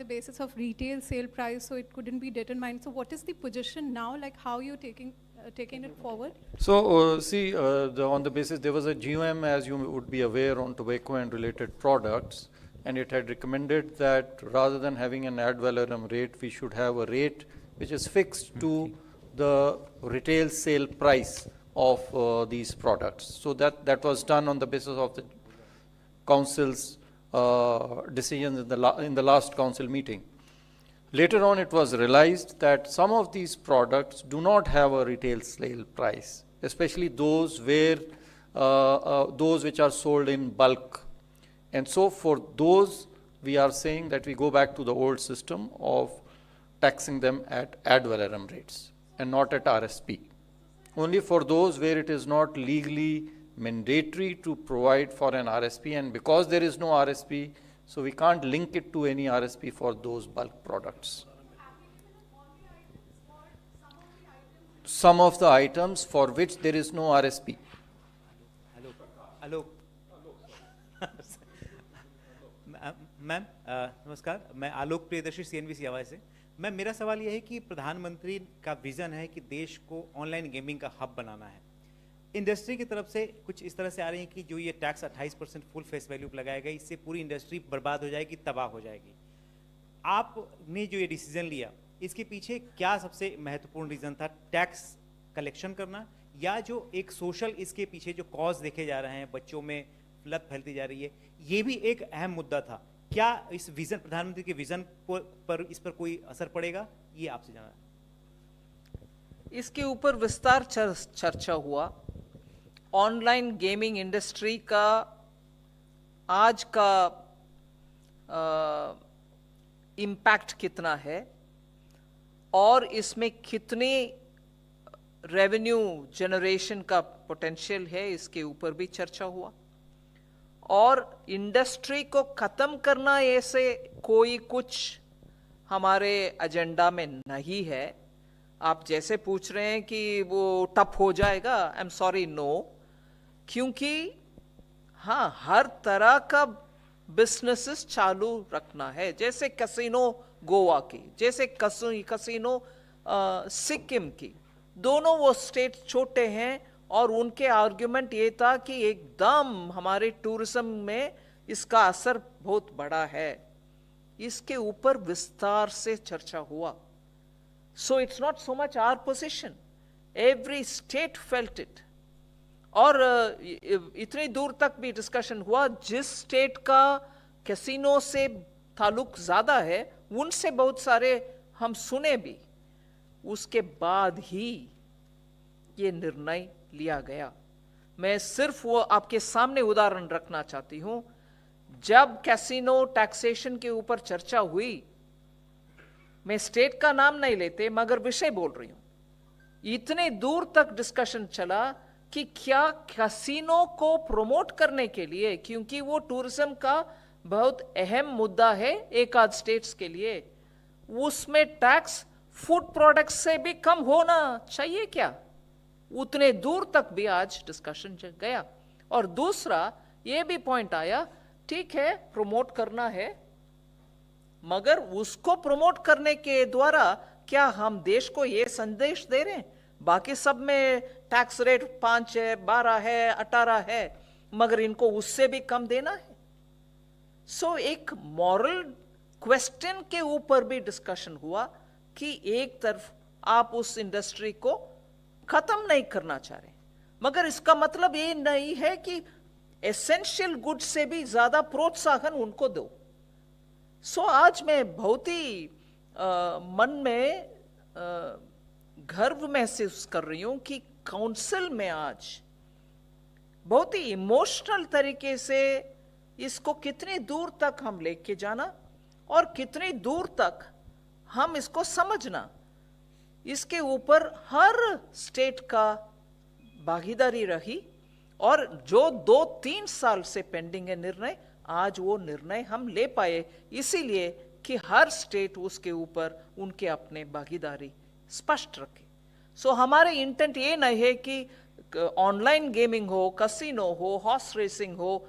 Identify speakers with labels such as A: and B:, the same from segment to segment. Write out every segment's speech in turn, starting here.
A: basis of retail sale price, so it couldn't be determined. So what is the position now, like how you're taking it forward?
B: So see, on the basis, there was a GOM, as you would be aware, on tobacco and related products, and it had recommended that rather than having an ad valorem rate, we should have a rate which is fixed to the retail sale price of these products. So that was done on the basis of the council's decisions in the last council meeting. Later on, it was realized that some of these products do not have a retail sale price, especially those where those which are sold in bulk. And so for those, we are saying that we go back to the old system of taxing them at ad valorem rates and not at RSP. Only for those where it is not legally mandatory to provide for an RSP, and because there is no RSP, so we can't link it to any RSP for those bulk products. Some of the items for which there is no RSP.
C: Hello ma'am नमस्कार, मैं आलोक Priyadarshi CNBC आवाज से। Ma'am, मेरा सवाल यह है कि प्रधानमंत्री का विजन है कि देश को ऑनलाइन गेमिंग का हब बनाना है। इंडस्ट्री की तरफ से कुछ इस तरह से आ रही है कि जो ये टैक्स 28% फुल फेस वैल्यू लगाएगा, इससे पूरी इंडस्ट्री बर्बाद हो जाएगी, तबाह हो जाएगी। आपने जो ये डिसीजन लिया, इसके पीछे क्या सबसे महत्वपूर्ण रीजन था? टैक्स कलेक्शन करना, या जो एक सोशल इसके पीछे जो कॉज देखे जा रहे हैं, बच्चों में लत फैलती जा रही है, ये भी एक अहम मुद्दा था। क्या इस विजन, प्रधानमंत्री के विजन पर इस पर कोई असर पड़ेगा, ये आपसे जानना है।
D: इसके ऊपर विस्तार चर्चा हुआ। ऑनलाइन गेमिंग इंडस्ट्री का आज का इम्पैक्ट कितना है और इसमें कितनी रेवेन्यू जनरेशन का पोटेंशियल है, इसके ऊपर भी चर्चा हुआ। और इंडस्ट्री को खत्म करना ऐसे कोई कुछ हमारे एजेंडा में नहीं है। आप जैसे पूछ रहे हैं कि वो टफ हो जाएगा, आई एम सॉरी, नो। क्योंकि हाँ, हर तरह का बिजनेसेस चालू रखना है, जैसे कैसीनो गोवा की, जैसे कैसीनो सिक्किम की। दोनों वो स्टेट छोटे हैं और उनके आर्ग्यूमेंट ये था कि एकदम हमारे टूरिज्म में इसका असर बहुत बड़ा है। इसके ऊपर विस्तार से चर्चा हुआ। So it's not so much our position. Every state felt it. और इतनी दूर तक भी डिस्कशन हुआ, जिस स्टेट का कैसीनो से ताल्लुक ज्यादा है उनसे बहुत सारे हम सुने भी। उसके बाद ही ये निर्णय लिया गया। मैं सिर्फ वो आपके सामने उदाहरण रखना चाहती हूं। जब कैसीनो टैक्सेशन के ऊपर चर्चा हुई, मैं स्टेट का नाम नहीं लेते मगर विषय बोल रही हूं, इतने दूर तक डिस्कशन चला कि क्या कैसीनो को प्रमोट करने के लिए, क्योंकि वो टूरिज्म का बहुत अहम मुद्दा है एक आध स्टेट्स के लिए, उसमें टैक्स फूड प्रोडक्ट्स से भी कम होना चाहिए क्या? उतने दूर तक भी आज डिस्कशन गया। और दूसरा ये भी पॉइंट आया, ठीक है प्रमोट करना है, मगर उसको प्रमोट करने के द्वारा क्या हम देश को ये संदेश दे रहे हैं बाकी सब में टैक्स रेट 5 है, 12 है, 18 है, मगर इनको उससे भी कम देना है? सो एक मॉरल क्वेश्चन के ऊपर भी डिस्कशन हुआ कि एक तरफ आप उस इंडस्ट्री को खत्म नहीं करना चाह रहे, मगर इसका मतलब ये नहीं है कि एसेंशियल गुड्स से भी ज्यादा प्रोत्साहन उनको दो। सो आज मैं बहुत ही मन में गर्व महसूस कर रही हूं कि काउंसिल में आज बहुत ही इमोशनल तरीके से इसको कितनी दूर तक हम लेके जाना और कितनी दूर तक हम इसको समझना, इसके ऊपर हर स्टेट का भागीदारी रही। और जो 2-3 साल से पेंडिंग है निर्णय, आज वो निर्णय हम ले पाए, इसीलिए कि हर स्टेट उसके ऊपर उनके अपने भागीदारी स्पष्ट रखे। सो हमारे इंटेंट ये नहीं है कि ऑनलाइन गेमिंग हो, कैसीनो हो, हॉर्स रेसिंग हो,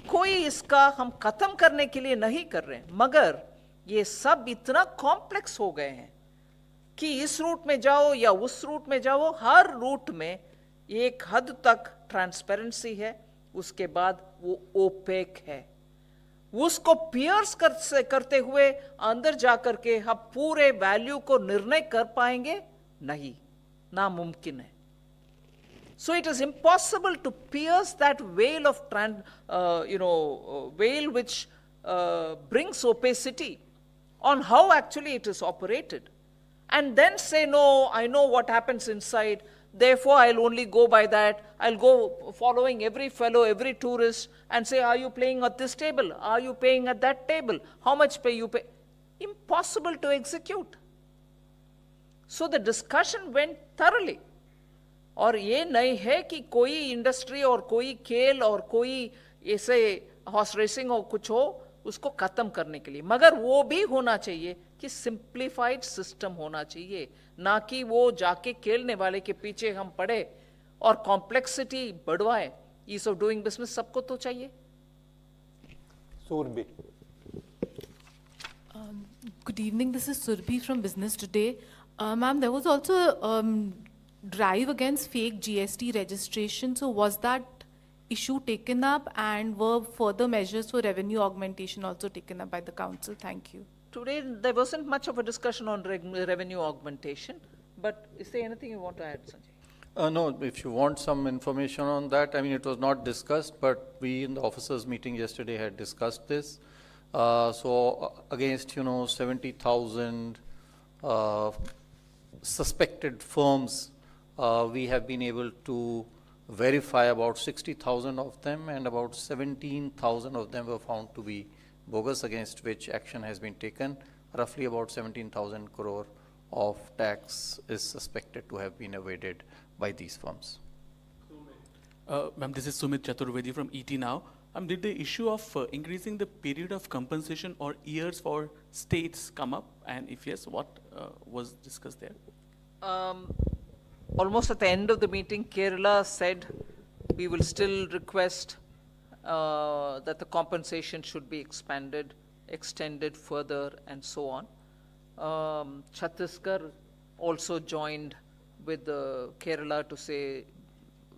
D: कोई इसका हम खत्म करने के लिए नहीं कर रहे हैं, मगर ये सब इतना कॉम्प्लेक्स हो गए हैं कि इस रूट में जाओ या उस रूट में जाओ, हर रूट में एक हद तक ट्रांसपेरेंसी है, उसके बाद वो ओपेक है। उसको पियर्स करते हुए अंदर जाकर के हम पूरे वैल्यू को निर्णय कर पाएंगे? नहीं, नामुमकिन है। So it is impossible to pierce that veil of veil which brings opacity on how actually it is operated, and then say, no, I know what happens inside, therefore I'll only go by that. I'll go following every fellow, every tourist, and say, are you playing at this table? Are you paying at that table? How much pay you pay? Impossible to execute. So the discussion went thoroughly. और ये नहीं है कि कोई industry और कोई खेल और कोई ऐसे हॉर्स रेसिंग और कुछ हो उसको खत्म करने के लिए, मगर वो भी होना चाहिए कि सिंप्लीफाइड सिस्टम होना चाहिए, ना कि वो जाके खेलने वाले के पीछे हम पड़े और कॉम्प्लेक्सिटी बढ़वाए। ईज ऑफ डूइंग बिजनेस सबको तो चाहिए।
E: Surbi.
F: Good evening, this is Surbhi from Business Today. Ma'am, there was also a drive against fake GST registration. So was that issue taken up, and were further measures for revenue augmentation also taken up by the council? Thank you.
D: Today there wasn't much of a discussion on revenue augmentation, but is there anything you want to add, Sanjay?
B: No, if you want some information on that, I mean, it was not discussed, but we in the officers meeting yesterday had discussed this. Against, 70,000 suspected firms, we have been able to verify about 60,000 of them, and about 17,000 of them were found to be bogus, against which action has been taken. Roughly about 17,000 crore of tax is suspected to have been evaded by these firms.
G: Ma'am, this is Sumit Chaturvedi from ET Now. Did the issue of increasing the period of compensation or years for states come up? And if yes, what was discussed there?
D: Almost at the end of the meeting, Kerala said we will still request that the compensation should be extended further, and so on. Chhattisgarh also joined with Kerala to say,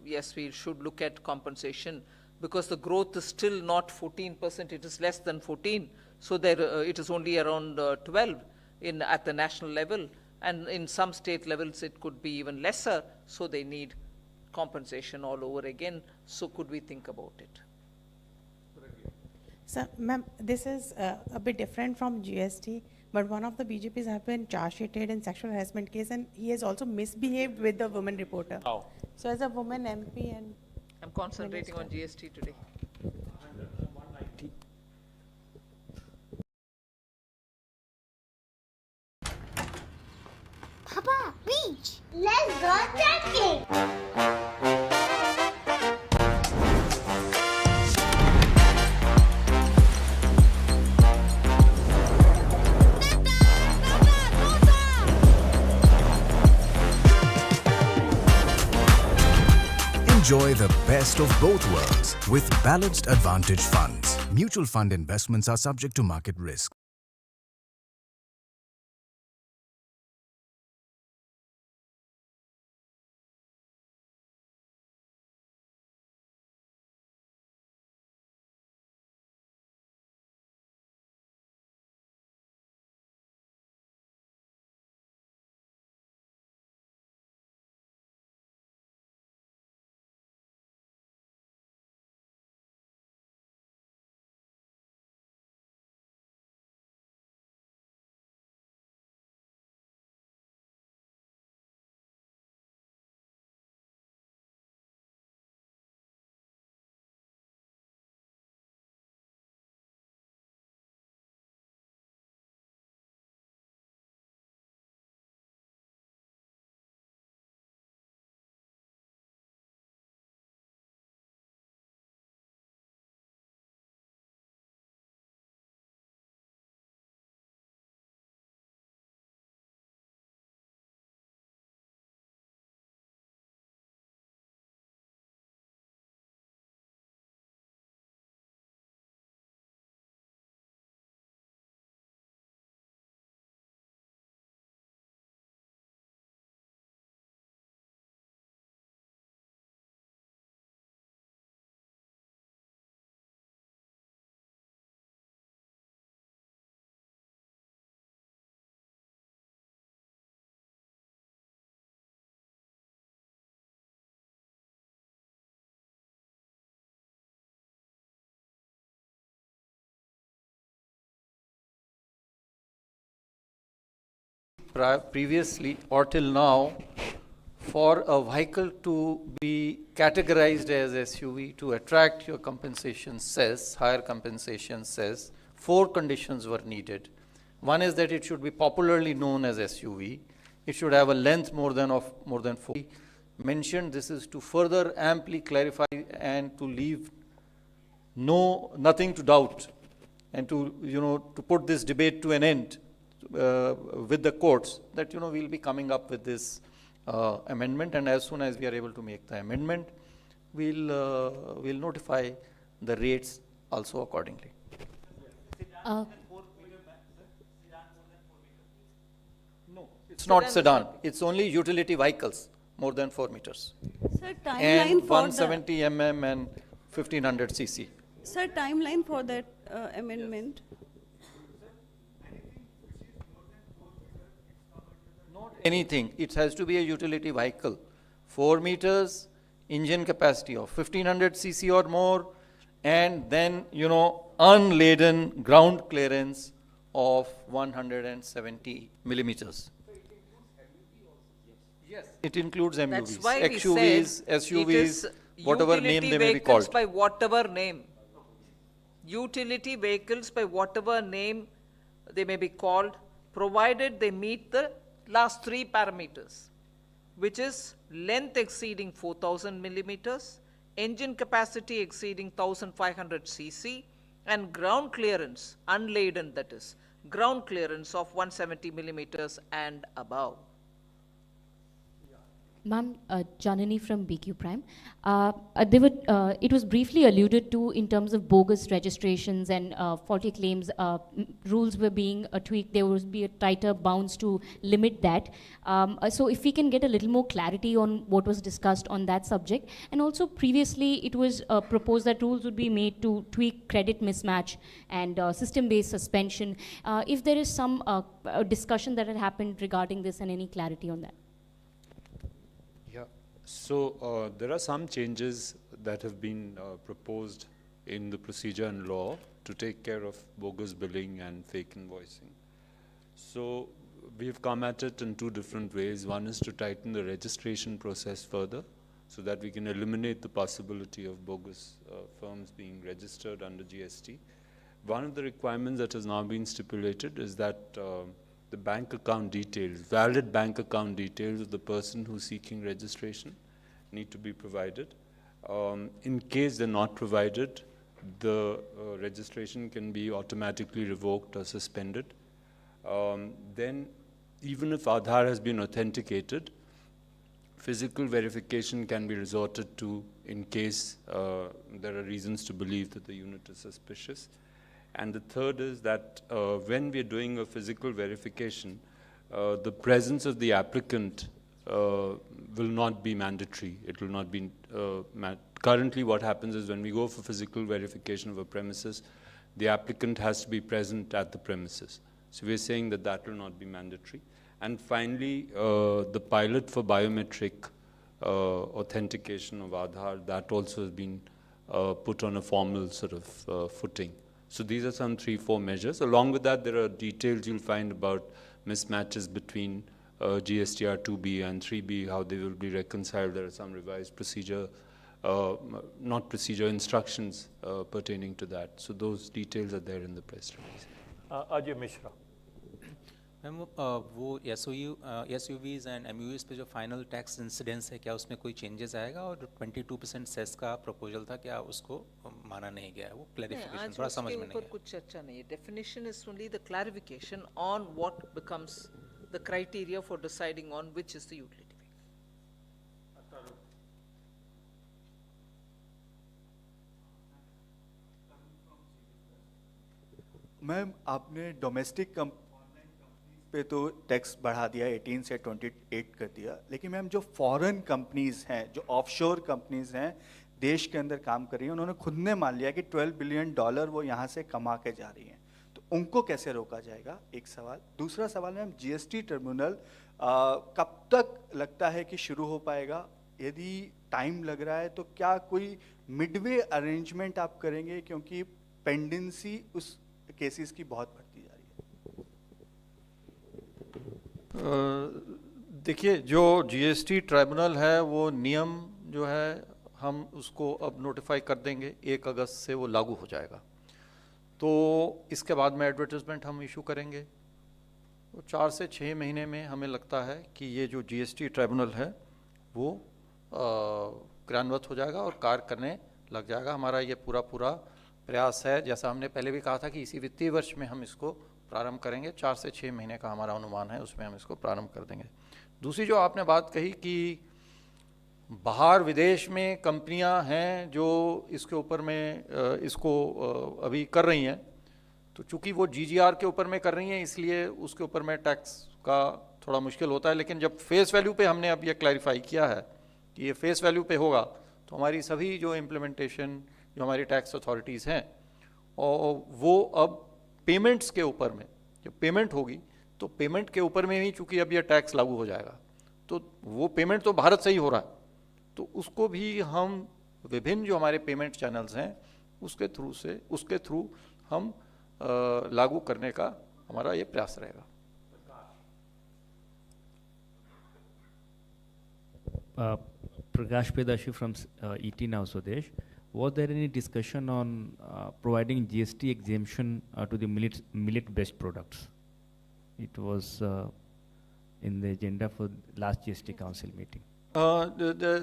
D: yes, we should look at compensation, because the growth is still not 14%, it is less than 14. So there, it is only around 12 at the national level. And in some state levels, it could be even lesser, so they need compensation all over again. So could we think about it?
H: So, ma'am, this is a bit different from GST, but one of the BJPs have been charge sheeted in sexual harassment case, and he has also misbehaved with the woman reporter.
G: How?
H: So as a woman MP and
D: I'm concentrating on GST today.
I: Papa, beach. Let's go trekking.
J: Enjoy the best of both worlds with Balanced Advantage Funds. Mutual fund investments are subject to market risk.
B: previously or till now, for a vehicle to be categorized as SUV to attract your compensation cess, higher compensation cess, 4 conditions were needed. One is that it should be popularly known as SUV. It should have a length more than 4. Mentioned this is to further amply clarify and to leave nothing to doubt, and to to put this debate to an end with the courts, that we'll be coming up with this amendment, and as soon as we are able to make the amendment, we'll notify the rates also accordingly. No, it's not sedan. It's only utility vehicles more than 4 meters.
E: Sir, timeline
B: And
E: for
B: 170 mm and 1500 cc.
E: Sir, timeline for that amendment.
B: Not anything. It has to be a utility vehicle. 4 meters, engine capacity of 1500 cc or more, and then, unladen ground clearance of 170 millimeters. Yes, it includes MUVs,
D: That's why we
B: XUVs,
D: said
B: SUVs,
D: it is
B: whatever name
D: utility
B: they may be
D: vehicles
B: called.
D: by whatever name. Utility vehicles by whatever name they may be called, provided they meet the last 3 parameters, which is length exceeding 4000 millimeters, engine capacity exceeding 1500 cc, and ground clearance, unladen that is, ground clearance of 170 millimeters and above.
K: Ma'am, Janani from BQ Prime. It was briefly alluded to in terms of bogus registrations and faulty claims. Rules were being tweaked. There would be a tighter bounds to limit that. So if we can get a little more clarity on what was discussed on that subject. And also previously it was proposed that rules would be made to tweak credit mismatch and system-based suspension. If there is some discussion that had happened regarding this and any clarity on that.
L: So there are some changes that have been proposed in the procedure and law to take care of bogus billing and fake invoicing. So we've come at it in 2 different ways. One is to tighten the registration process further so that we can eliminate the possibility of bogus firms being registered under GST. One of the requirements that has now been stipulated is that the bank account details, valid bank account details of the person who's seeking registration need to be provided. In case they're not provided, the registration can be automatically revoked or suspended. Then, even if Aadhaar has been authenticated, physical verification can be resorted to in case there are reasons to believe that the unit is suspicious. And the third is that when we're doing a physical verification, the presence of the applicant will not be mandatory. It will not be, currently what happens is when we go for physical verification of a premises, the applicant has to be present at the premises. So we're saying that that will not be mandatory. And finally, the pilot for biometric authentication of Aadhaar, that also has been put on a formal sort of footing. So these are some 3-4 measures. Along with that, there are details you'll find about mismatches between GSTR 2B and 3B, how they will be reconciled. There are some revised procedure, not procedure, instructions pertaining to that. So those details are there in the press release.
B: Ajay Mishra.
M: Ma'am वो SUVs and MUVs पे जो final tax incidence है, क्या उसमें कोई changes आएगा? और 22% cess का प्रपोजल था, क्या उसको माना नहीं गया है? वो क्लैरिफिकेशन थोड़ा समझ में नहीं है।
D: कुछ चर्चा नहीं है। Definition is only the clarification on what becomes the criteria for deciding on which is the utility vehicle.
N: Ma'am, आपने डोमेस्टिक पे तो टैक्स बढ़ा दिया, 18 से 28 कर दिया, लेकिन मैम जो फॉरेन कंपनीज हैं, जो ऑफशोर कंपनीज हैं, देश के अंदर काम कर रही हैं, उन्होंने खुद ने मान लिया कि $12 बिलियन वो यहाँ से कमा के जा रही हैं, तो उनको कैसे रोका जाएगा? एक सवाल। दूसरा सवाल मैम, जीएसटी टर्मिनल कब तक लगता है कि शुरू हो पाएगा? यदि टाइम लग रहा है तो क्या कोई मिडवे अरेंजमेंट आप करेंगे, क्योंकि पेंडेंसी उस केसेस की बहुत बढ़ती जा रही है?
B: देखिए, जो जीएसटी ट्राइब्यूनल है वो नियम जो है हम उसको अब नोटिफाई कर देंगे, 1 अगस्त से वो लागू हो जाएगा। तो इसके बाद में एडवर्टाइजमेंट हम इशू करेंगे। तो 4 से 6 महीने में हमें लगता है कि ये जो जीएसटी ट्राइब्यूनल है वो क्रियान्वित हो जाएगा और कार्य करने लग जाएगा। हमारा ये पूरा प्रयास है, जैसा हमने पहले भी कहा था कि इसी वित्तीय वर्ष में हम इसको प्रारंभ करेंगे। 4 से 6 महीने का हमारा अनुमान है, उसमें हम इसको प्रारंभ कर देंगे। दूसरी जो आपने बात कही कि बाहर विदेश में कंपनियां हैं जो इसके ऊपर में इसको अभी कर रही हैं, तो चूंकि वो जीजीआर के ऊपर में कर रही हैं इसलिए उसके ऊपर में टैक्स का थोड़ा मुश्किल होता है। लेकिन जब फेस वैल्यू पे हमने अब ये क्लैरिफाई किया है कि ये फेस वैल्यू पे होगा, तो हमारी सभी जो इम्प्लीमेंटेशन जो हमारी टैक्स अथॉरिटीज़ हैं और वो अब पेमेंट्स के ऊपर में, जब पेमेंट होगी तो पेमेंट के ऊपर में ही चूंकि अब ये टैक्स लागू हो जाएगा, तो वो पेमेंट तो भारत से ही हो रहा है, तो उसको भी हम विभिन्न जो हमारे पेमेंट चैनल्स हैं उसके थ्रू हम लागू करने का हमारा ये प्रयास रहेगा।
O: Prakash Pedashi from ET Now Swadesh. Was there any discussion on providing GST exemption to the millet-based products? It was in the agenda for last GST Council meeting.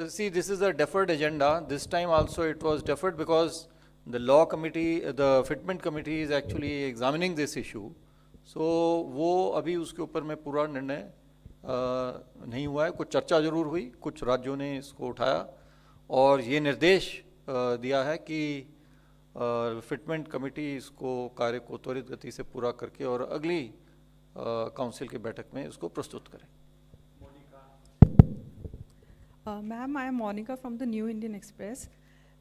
B: See, this is a deferred agenda. This time also it was deferred because the law committee, the fitment committee is actually examining this issue. So वो अभी उसके ऊपर में पूरा निर्णय नहीं हुआ है। कुछ चर्चा जरूर हुई, कुछ राज्यों ने इसको उठाया और ये निर्देश दिया है कि फिटमेंट कमेटी इसको कार्य को त्वरित गति से पूरा करके और अगली काउंसिल की बैठक में इसको प्रस्तुत करें।
P: Ma'am, I am Monica from the New Indian Express.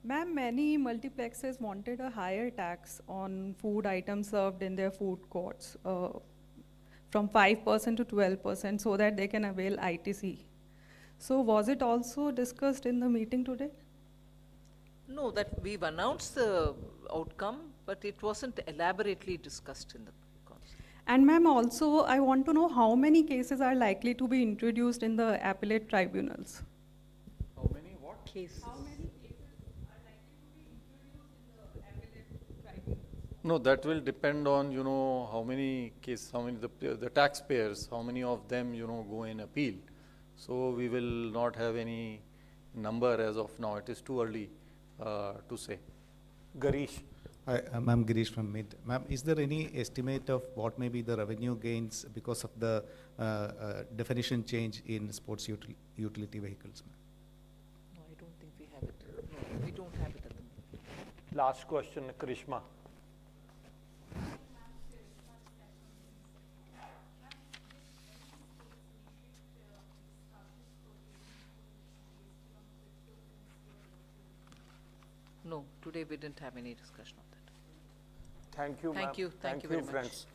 P: Ma'am, many multiplexes wanted a higher tax on food items served in their food courts, from 5% to 12%, so that they can avail ITC. So was it also discussed in the meeting today?
D: No, that we've announced the outcome, but it wasn't elaborately discussed in the council.
P: And ma'am, also I want to know how many cases are likely to be introduced in the appellate tribunals?
B: How many what?
D: Cases.
P: How many cases are likely to be introduced in the appellate tribunals?
B: No, that will depend on, how many cases, how many the taxpayers, how many of them, go in appeal. So we will not have any number as of now. It is too early to say.
Q: Garish.
R: Hi, I'm Girish from MID. Ma'am, is there any estimate of what may be the revenue gains because of the definition change in sports utility vehicles?
D: No, I don't think we have it. No, we don't have it at the moment.
Q: Last question, Karishma.
D: No, today we didn't have any discussion on that.
Q: Thank you, ma'am.
D: Thank you. Thank you very much.
Q: Friends.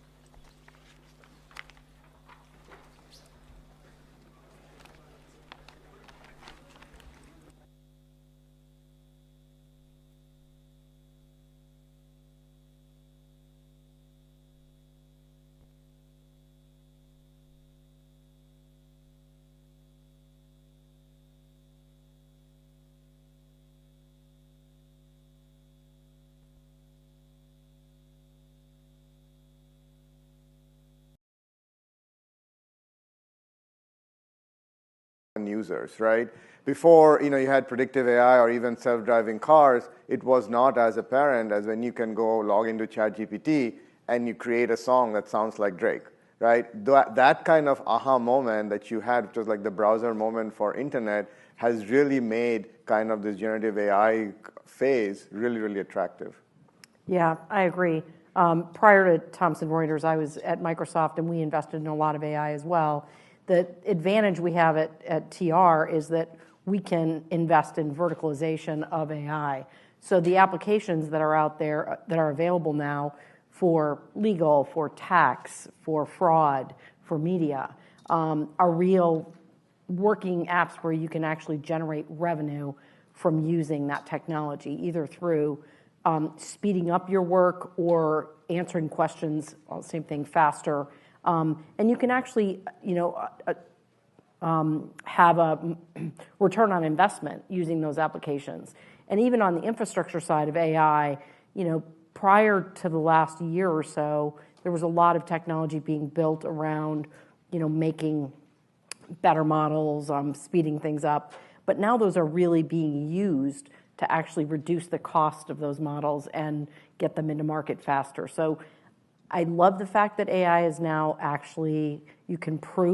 S: Users, right? Before, you had predictive AI or even self-driving cars, it was not as apparent as when you can go log into ChatGPT and you create a song that sounds like Drake, right? That kind of aha moment that you had, which was like the browser moment for internet, has really made kind of this generative AI phase really, really attractive.
T: Yeah, I agree. Prior to Thomson Reuters, I was at Microsoft and we invested in a lot of AI as well. The advantage we have at TR is that we can invest in verticalization of AI. So the applications that are out there that are available now for legal, for tax, for fraud, for media, are real working apps where you can actually generate revenue from using that technology, either through speeding up your work or answering questions, same thing, faster, And you can actually, have a return on investment using those applications. And even on the infrastructure side of AI, prior to the last year or so, there was a lot of technology being built around, making better models, speeding things up. But now those are really being used to actually reduce the cost of those models and get them into market faster. So I love the fact that AI is now actually, you can prove